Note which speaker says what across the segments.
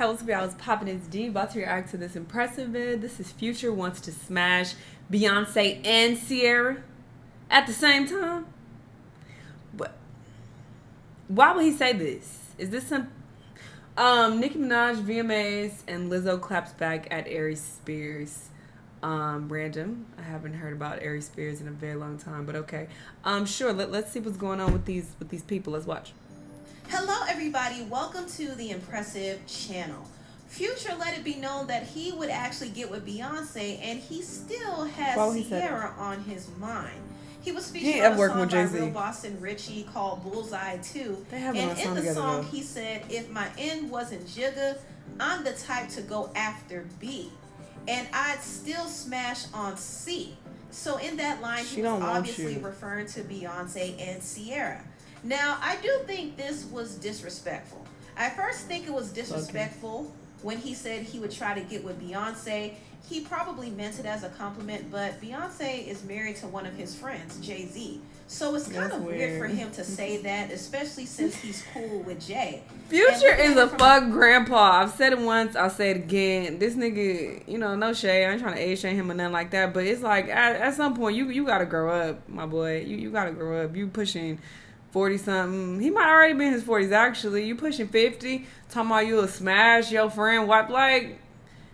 Speaker 1: Hey, what's up, y'all? It's Poppin' It's D. About to react to this impressive vid. This is Future wants to smash Beyonce and Ciara at the same time. But why would he say this? Is this some Nicki Minaj VMAs and Lizzo claps back at Aries Spears? Random. I haven't heard about Aries Spears in a very long time, but okay. Sure. Let's see what's going on with these people. Let's watch.
Speaker 2: Hello everybody, welcome to the Impressive channel. Future let it be known that he would actually get with Beyonce and he still has Ciara on his mind. He was featured on a song by Real Boston Richie called Bullseye 2. And in the song he said, if my end wasn't Jigga, I'm the type to go after B. And I'd still smash on C. So in that line, he was obviously referring to Beyonce and Ciara. Now, I do think this was disrespectful. I first think it was disrespectful when he said he would try to get with Beyonce. He probably meant it as a compliment, but Beyonce is married to one of his friends, Jay-Z. So it's kind of weird for him to say that, especially since he's cool with Jay.
Speaker 1: Future is a fuck grandpa. I've said it once, I'll say it again. This nigga, no shade. I ain't trying to age shame him or nothing like that, but it's like, at some point, you gotta grow up, my boy. You gotta grow up. You pushing 40-something. He might already be in his 40s, actually. You pushing 50, talking about you a smash your friend. What, like,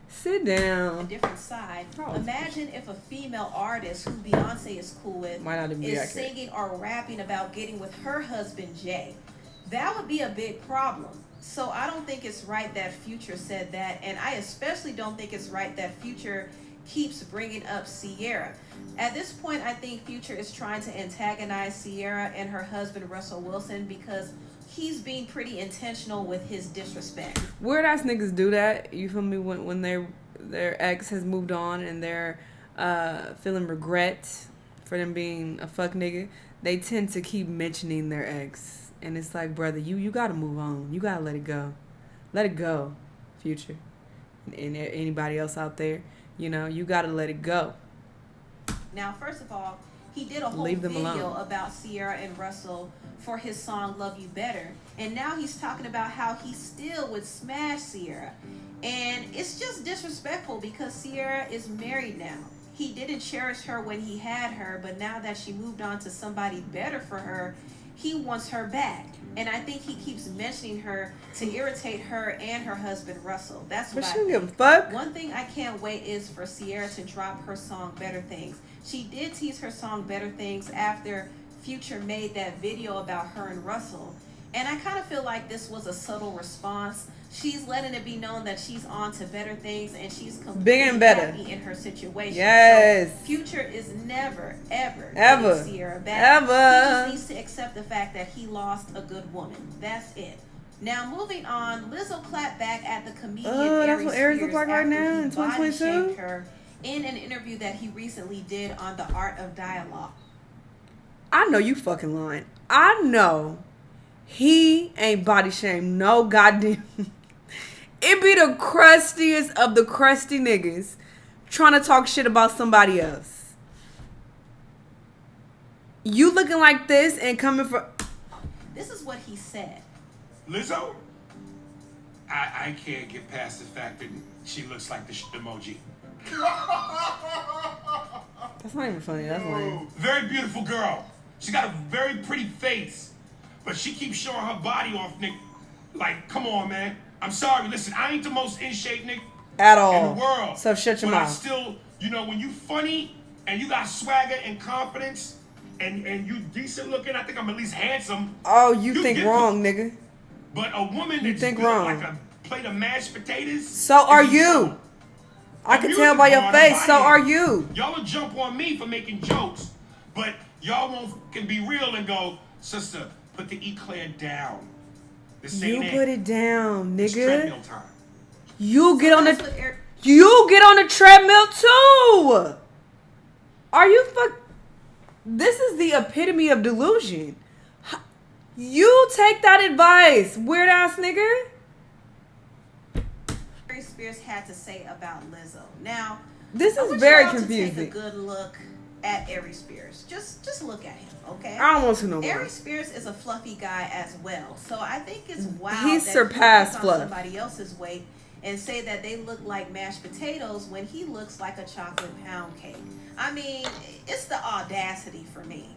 Speaker 1: sit down.
Speaker 2: A different side. Imagine if a female artist who Beyonce is cool with is singing or rapping about getting with her husband, Jay. That would be a big problem. So I don't think it's right that Future said that, and I especially don't think it's right that Future keeps bringing up Ciara. At this point, I think Future is trying to antagonize Ciara and her husband, Russell Wilson, because he's being pretty intentional with his disrespect.
Speaker 1: Weird ass niggas do that, you feel me, when their ex has moved on and they're feeling regret for them being a fuck nigga. They tend to keep mentioning their ex. And it's like, brother, you gotta move on. You gotta let it go. Let it go, Future. And anybody else out there, you gotta let it go.
Speaker 2: Now, first of all, he did a whole video about Ciara and Russell for his song Love You Better. And now he's talking about how he still would smash Ciara. And it's just disrespectful because Ciara is married now. He didn't cherish her when he had her, but now that she moved on to somebody better for her, he wants her back. And I think he keeps mentioning her to irritate her and her husband, Russell. That's what I think. One thing I can't wait is for Ciara to drop her song Better Things. She did tease her song Better Things after Future made that video about her and Russell. And I kind of feel like this was a subtle response. She's letting it be known that she's on to better things and she's completely happy in her situation. Yes. So Future is never, ever getting Ciara back. He just needs to accept the fact that he lost a good woman. That's it. Now, moving on, Lizzo clapped back at the comedian Aries Spears look like right now in 2022. Her in an interview that he recently did on The Art of Dialogue.
Speaker 1: I know you fucking lying. I know he ain't body shamed no goddamn. It be the crustiest of the crusty niggas trying to talk shit about somebody else. You looking like this and coming for...
Speaker 2: This is what he said.
Speaker 3: Lizzo, I can't get past the fact that she looks like the shit emoji.
Speaker 1: That's not even funny. That's lame.
Speaker 3: Very beautiful girl. She got a very pretty face. But she keeps showing her body off, Nick. Like, come on, man. I'm sorry. Listen, I ain't the most in shape, Nick,
Speaker 1: at all
Speaker 3: in the world.
Speaker 1: So shut your mouth.
Speaker 3: But I still, when you funny and you got swagger and confidence and you decent looking, I think I'm at least handsome.
Speaker 1: Oh, you think wrong, nigga.
Speaker 3: But a woman that's built like a plate of mashed potatoes.
Speaker 1: So are you. I can tell by your face. So are you.
Speaker 3: Y'all will jump on me for making jokes, but y'all can be real and go, sister, put the eclair down.
Speaker 1: You put it down, nigga.
Speaker 3: It's treadmill time.
Speaker 1: You get on the treadmill too. Are you This is the epitome of delusion. You take that advice, weird ass nigga.
Speaker 2: Aries Spears had to say about Lizzo. Now,
Speaker 1: this is very confusing.
Speaker 2: Take a good look at Aries Spears. Just look at him, okay?
Speaker 1: I don't want to know more.
Speaker 2: Aries Spears is a fluffy guy as well. So I think it's wild
Speaker 1: He's
Speaker 2: that
Speaker 1: surpassed
Speaker 2: he puts
Speaker 1: fluff.
Speaker 2: on somebody else's weight and say that they look like mashed potatoes when he looks like a chocolate pound cake. I mean, it's the audacity for me.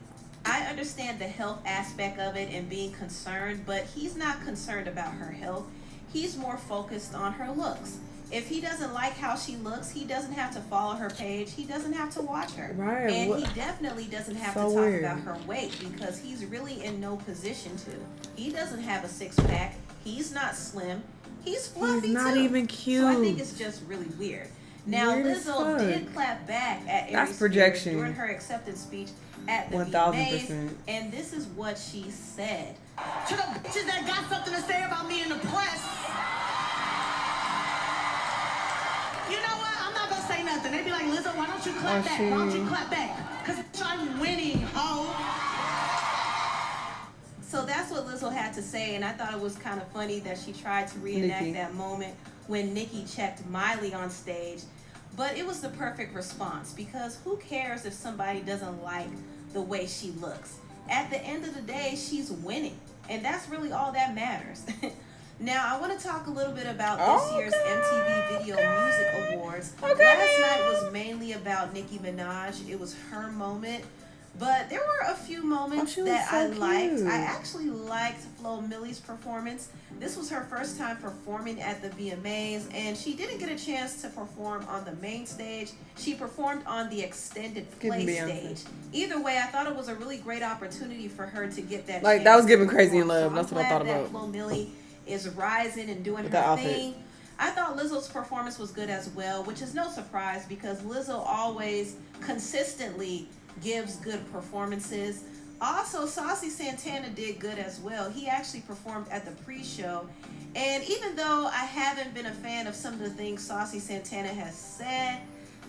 Speaker 2: I understand the health aspect of it and being concerned, but he's not concerned about her health. He's more focused on her looks. If he doesn't like how she looks, he doesn't have to follow her page. He doesn't have to watch her.
Speaker 1: Right.
Speaker 2: And he definitely doesn't have to talk about her weight because he's really in no position to. He doesn't have a six-pack. He's not slim. He's fluffy
Speaker 1: He's not
Speaker 2: too.
Speaker 1: even cute.
Speaker 2: So I think it's just really weird. Now,
Speaker 1: Weird as
Speaker 2: Lizzo
Speaker 1: fuck.
Speaker 2: did clap back at Aries
Speaker 1: That's
Speaker 2: Spears
Speaker 1: projection.
Speaker 2: during her acceptance speech at the
Speaker 1: 1000%.
Speaker 2: VMAs, and this is what she said.
Speaker 4: To the bitches that got something to say about me in the press. You know what? I'm not gonna say nothing. They be like, Lizzo, why don't you clap back? Why don't you clap back? Because I'm winning, ho.
Speaker 2: So that's what Lizzo had to say, and I thought it was kind of funny that she tried to reenact
Speaker 1: Nicki.
Speaker 2: that moment when Nicki checked Miley on stage. But it was the perfect response because who cares if somebody doesn't like the way she looks? At the end of the day, she's winning, and that's really all that matters. Now, I want to talk a little bit about this year's MTV Video Music Awards. Last night was mainly about Nicki Minaj. It was her moment. But there were a few moments that I liked. I actually liked Flo Milli's performance. This was her first time performing at the VMAs, and she didn't get a chance to perform on the main stage. She performed on the extended play stage. Either way, I thought it was a really great opportunity for her to get that chance.
Speaker 1: That was giving Crazy in
Speaker 2: So
Speaker 1: Love. That's what I thought about.
Speaker 2: Flo Milli is rising and doing
Speaker 1: With
Speaker 2: her
Speaker 1: that outfit.
Speaker 2: thing. I thought Lizzo's performance was good as well, which is no surprise because Lizzo always consistently gives good performances. Also, Saucy Santana did good as well. He actually performed at the pre-show. And even though I haven't been a fan of some of the things Saucy Santana has said,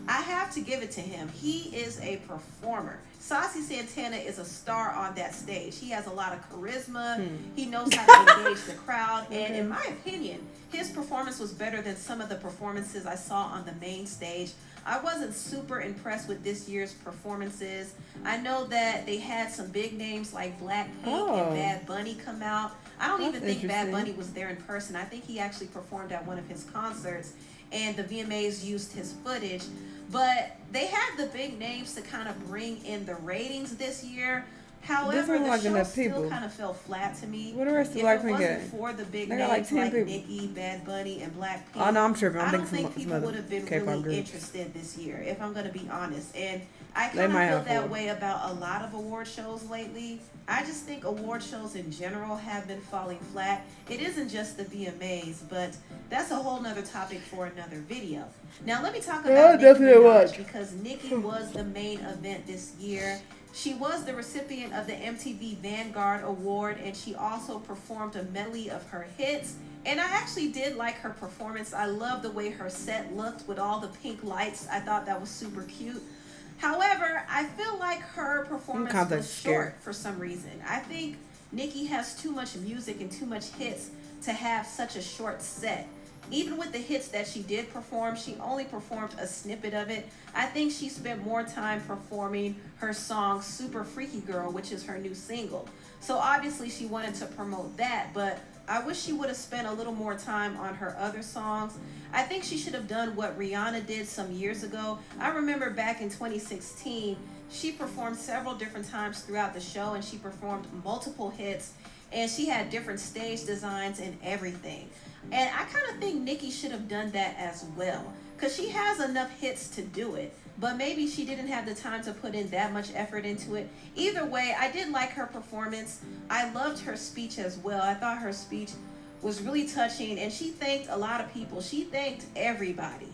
Speaker 2: I have to give it to him. He is a performer. Saucy Santana is a star on that stage. He has a lot of charisma. He knows how to engage the crowd. And in my opinion, his performance was better than some of the performances I saw on the main stage. I wasn't super impressed with this year's performances. I know that they had some big names like Blackpink and Bad Bunny come out. I don't even think Bad Bunny was there in person. I think he actually performed at one of his concerts, and the VMAs used his footage. But they had the big names to kind of bring in the ratings this year. However, the show still kind of fell flat to me.
Speaker 1: What the rest of
Speaker 2: If it
Speaker 1: Blackpink
Speaker 2: wasn't
Speaker 1: at?
Speaker 2: for the big
Speaker 1: They got
Speaker 2: names
Speaker 1: like 10
Speaker 2: like
Speaker 1: people.
Speaker 2: Nicki, Bad Bunny, and Blackpink,
Speaker 1: Oh, no, I'm tripping.
Speaker 2: I don't
Speaker 1: thinking
Speaker 2: think people would have been really interested this year, if I'm going to be honest. And I kind of feel that way about a lot of award shows lately. I just think award shows in general have been falling flat. It isn't just the VMAs, but that's a whole nother topic for another video. Now let me talk about Nicki Minaj, because Nicki was the main event this year. She was the recipient of the MTV Vanguard Award, and she also performed a medley of her hits. And I actually did like her performance. I love the way her set looked with all the pink lights. I thought that was super cute. However, I feel like her performance was short for some reason. I think Nicki has too much music and too much hits to have such a short set. Even with the hits that she did perform, she only performed a snippet of it. I think she spent more time performing her song Super Freaky Girl, which is her new single. So obviously she wanted to promote that, but I wish she would have spent a little more time on her other songs. I think she should have done what Rihanna did some years ago. I remember back in 2016, she performed several different times throughout the show, and she performed multiple hits, and she had different stage designs and everything. And I kind of think Nicki should have done that as well, because she has enough hits to do it, but maybe she didn't have the time to put in that much effort into it. Either way, I did like her performance. I loved her speech as well. I thought her speech was really touching, and she thanked a lot of people. She thanked everybody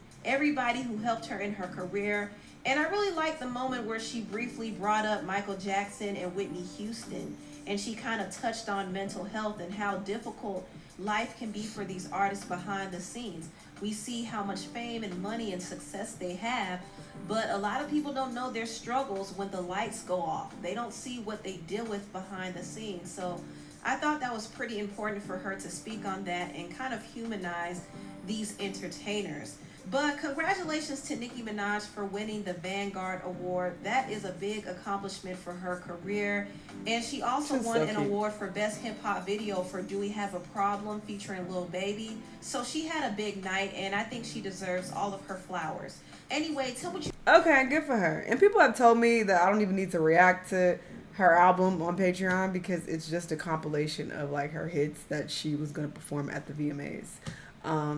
Speaker 2: who helped her in her career. And I really liked the moment where she briefly brought up Michael Jackson and Whitney Houston, and she kind of touched on mental health and how difficult life can be for these artists behind the scenes. We see how much fame and money and success they have, but a lot of people don't know their struggles when the lights go off. They don't see what they deal with behind the scenes. So I thought that was pretty important for her to speak on that and kind of humanize these entertainers. But congratulations to Nicki Minaj for winning the Vanguard Award. That is a big accomplishment for her career. And she also won an award for Best Hip Hop Video for Do We Have a Problem featuring Lil Baby. So she had a big night, and I think she deserves all of her flowers. Anyway, tell what you...
Speaker 1: Okay, good for her. And people have told me that I don't even need to react to her album on Patreon because it's just a compilation of like her hits that she was going to perform at the VMAs.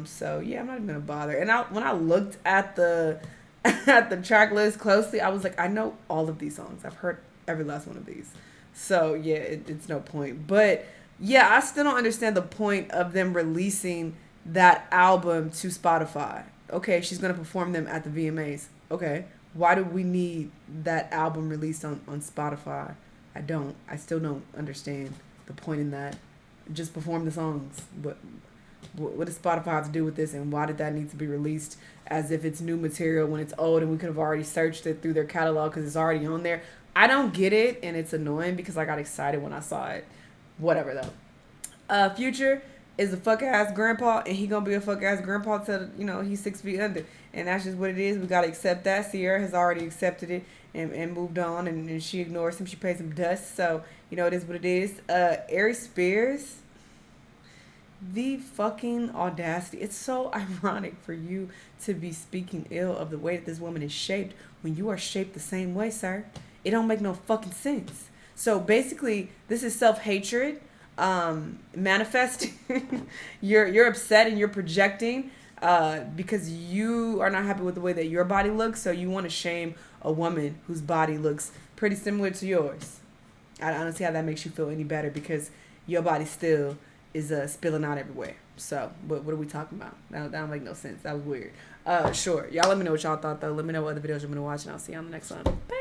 Speaker 1: So yeah, I'm not even gonna bother. And when I looked at the at the track list closely, I was like, I know all of these songs. I've heard every last one of these. So yeah, it's no point. But yeah, I still don't understand the point of them releasing that album to Spotify. Okay, she's gonna perform them at the VMAs. Okay, why do we need that album released on Spotify? I still don't understand the point in that. Just perform the songs. But what does Spotify have to do with this, and why did that need to be released as if it's new material when it's old and we could have already searched it through their catalog because it's already on there? I don't get it, and it's annoying because I got excited when I saw it. Whatever, though. Future is a fuck-ass grandpa, and he gonna be a fuck-ass grandpa till, he's 6 feet under. And that's just what it is. We gotta accept that. Ciara has already accepted it and moved on, and she ignores him. She pays him dust, so, it is what it is. Aries Spears... The fucking audacity. It's so ironic for you to be speaking ill of the way that this woman is shaped when you are shaped the same way, sir. It don't make no fucking sense. So basically, this is self-hatred manifesting. You're upset and you're projecting because you are not happy with the way that your body looks, so you want to shame a woman whose body looks pretty similar to yours. I don't see how that makes you feel any better because your body still is spilling out everywhere. So what are we talking about? That don't make no sense. That was weird. Sure. Y'all let me know what y'all thought, though. Let me know what other videos you're going to watch, and I'll see you on the next one. Bye.